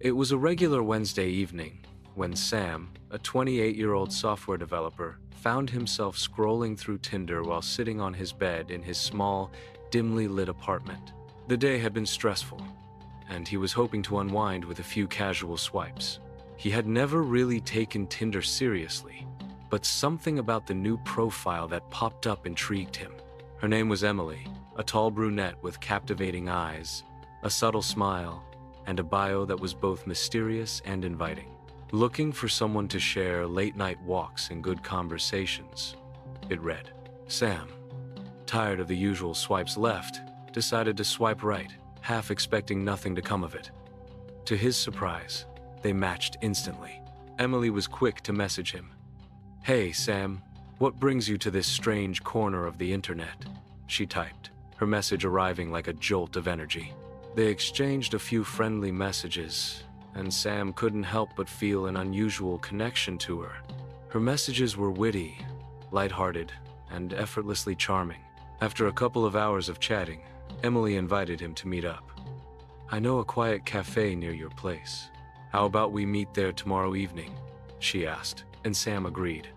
It was a regular Wednesday evening when Sam, a 28-year-old software developer, found himself scrolling through Tinder while sitting on his bed in his small, dimly lit apartment. The day had been stressful, and he was hoping to unwind with a few casual swipes. He had never really taken Tinder seriously, but something about the new profile that popped up intrigued him. Her name was Emily, a tall brunette with captivating eyes, a subtle smile, and a bio that was both mysterious and inviting. Looking for someone to share late-night walks and good conversations, it read. Sam, tired of the usual swipes left, decided to swipe right, half expecting nothing to come of it. To his surprise, they matched instantly. Emily was quick to message him. "Hey, Sam, what brings you to this strange corner of the internet?" she typed, her message arriving like a jolt of energy. They exchanged a few friendly messages, and Sam couldn't help but feel an unusual connection to her. Her messages were witty, lighthearted, and effortlessly charming. After a couple of hours of chatting, Emily invited him to meet up. "I know a quiet cafe near your place. How about we meet there tomorrow evening?" she asked, and Sam agreed.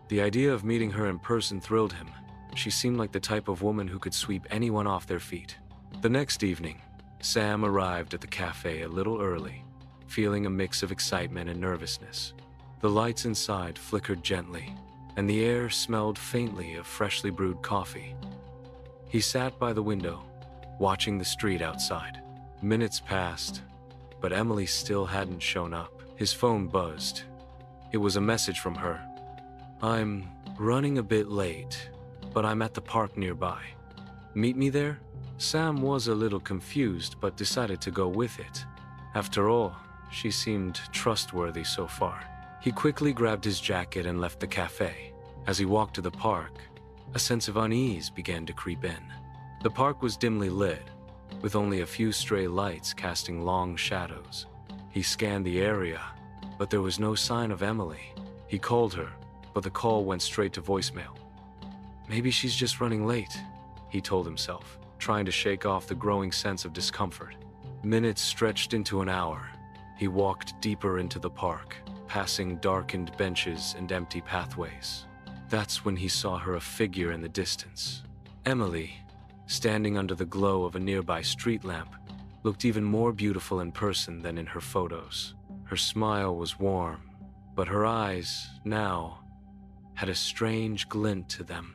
The idea of meeting her in person thrilled him. She seemed like the type of woman who could sweep anyone off their feet. The next evening, Sam arrived at the cafe a little early, feeling a mix of excitement and nervousness. The lights inside flickered gently, and the air smelled faintly of freshly brewed coffee. He sat by the window, watching the street outside. Minutes passed, but Emily still hadn't shown up. His phone buzzed. It was a message from her. "I'm running a bit late, but I'm at the park nearby. Meet me there?" Sam was a little confused, but decided to go with it. After all, she seemed trustworthy so far. He quickly grabbed his jacket and left the cafe. As he walked to the park, a sense of unease began to creep in. The park was dimly lit, with only a few stray lights casting long shadows. He scanned the area, but there was no sign of Emily. He called her, but the call went straight to voicemail. Maybe she's just running late, he told himself, trying to shake off the growing sense of discomfort. Minutes stretched into an hour. He walked deeper into the park, passing darkened benches and empty pathways. That's when he saw her, a figure in the distance. Emily, standing under the glow of a nearby street lamp, looked even more beautiful in person than in her photos. Her smile was warm, but her eyes, now, had a strange glint to them.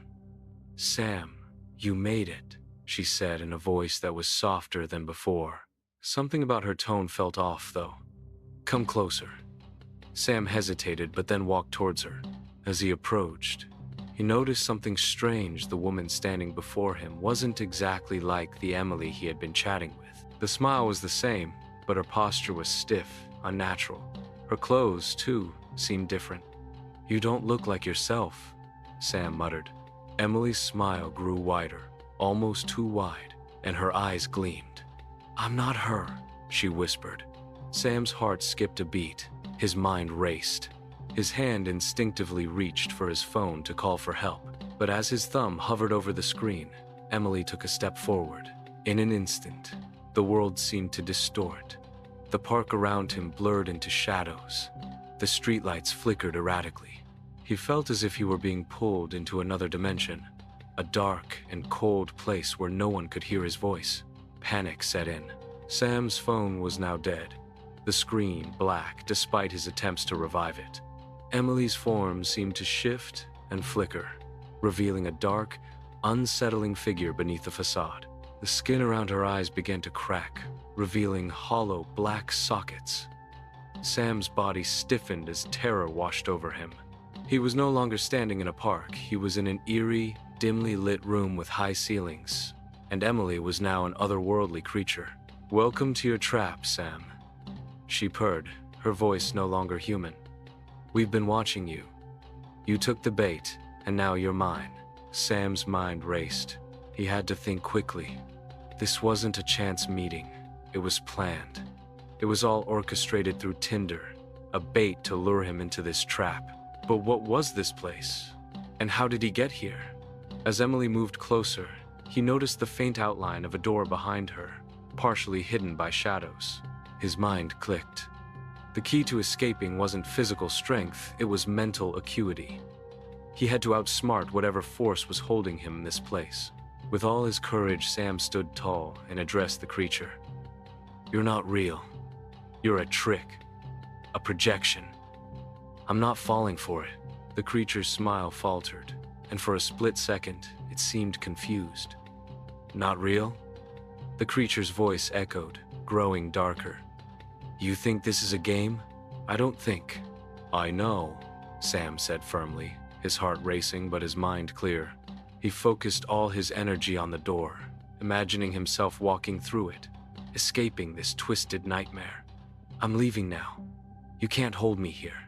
"Sam, you made it," she said in a voice that was softer than before. Something about her tone felt off, though. "Come closer." Sam hesitated, but then walked towards her. As he approached, he noticed something strange. The woman standing before him wasn't exactly like the Emily he had been chatting with. The smile was the same, but her posture was stiff, unnatural. Her clothes, too, seemed different. "You don't look like yourself," Sam muttered. Emily's smile grew wider, almost too wide, and her eyes gleamed. "I'm not her," she whispered. Sam's heart skipped a beat. His mind raced. His hand instinctively reached for his phone to call for help, but as his thumb hovered over the screen, Emily took a step forward. In an instant, the world seemed to distort. The park around him blurred into shadows. The streetlights flickered erratically. He felt as if he were being pulled into another dimension, a dark and cold place where no one could hear his voice. Panic set in. Sam's phone was now dead, the screen black despite his attempts to revive it. Emily's form seemed to shift and flicker, revealing a dark, unsettling figure beneath the facade. The skin around her eyes began to crack, revealing hollow black sockets. Sam's body stiffened as terror washed over him. He was no longer standing in a park. He was in an eerie, dimly lit room with high ceilings, and Emily was now an otherworldly creature. "Welcome to your trap, Sam," she purred, her voice no longer human. "We've been watching you. You took the bait, and now you're mine." Sam's mind raced. He had to think quickly. This wasn't a chance meeting. It was planned. It was all orchestrated through Tinder, a bait to lure him into this trap. But what was this place? And how did he get here? As Emily moved closer, he noticed the faint outline of a door behind her, partially hidden by shadows. His mind clicked. The key to escaping wasn't physical strength, it was mental acuity. He had to outsmart whatever force was holding him in this place. With all his courage, Sam stood tall and addressed the creature. "You're not real. You're a trick. A projection. I'm not falling for it." The creature's smile faltered, and for a split second, it seemed confused. "Not real?" The creature's voice echoed, growing darker. "You think this is a game? I don't think." "I know," Sam said firmly, his heart racing but his mind clear. He focused all his energy on the door, imagining himself walking through it, escaping this twisted nightmare. "I'm leaving now. You can't hold me here."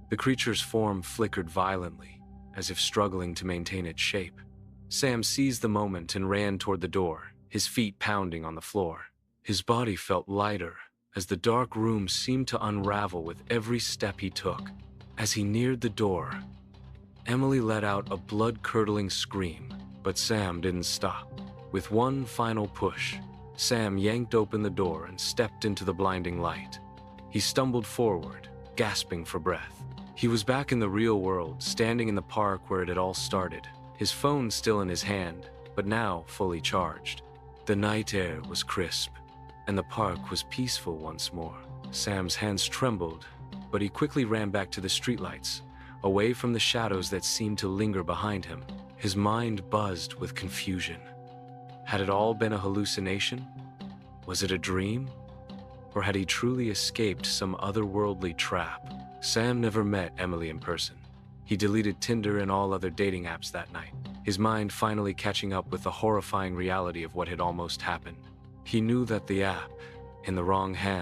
The creature's form flickered violently, as if struggling to maintain its shape. Sam seized the moment and ran toward the door, his feet pounding on the floor. His body felt lighter, as the dark room seemed to unravel with every step he took. As he neared the door, Emily let out a blood-curdling scream, but Sam didn't stop. With one final push, Sam yanked open the door and stepped into the blinding light. He stumbled forward, gasping for breath. He was back in the real world, standing in the park where it had all started, his phone still in his hand, but now fully charged. The night air was crisp, and the park was peaceful once more. Sam's hands trembled, but he quickly ran back to the streetlights, away from the shadows that seemed to linger behind him. His mind buzzed with confusion. Had it all been a hallucination? Was it a dream? Or had he truly escaped some otherworldly trap? Sam never met Emily in person. He deleted Tinder and all other dating apps that night, his mind finally catching up with the horrifying reality of what had almost happened. He knew that the app, in the wrong hands,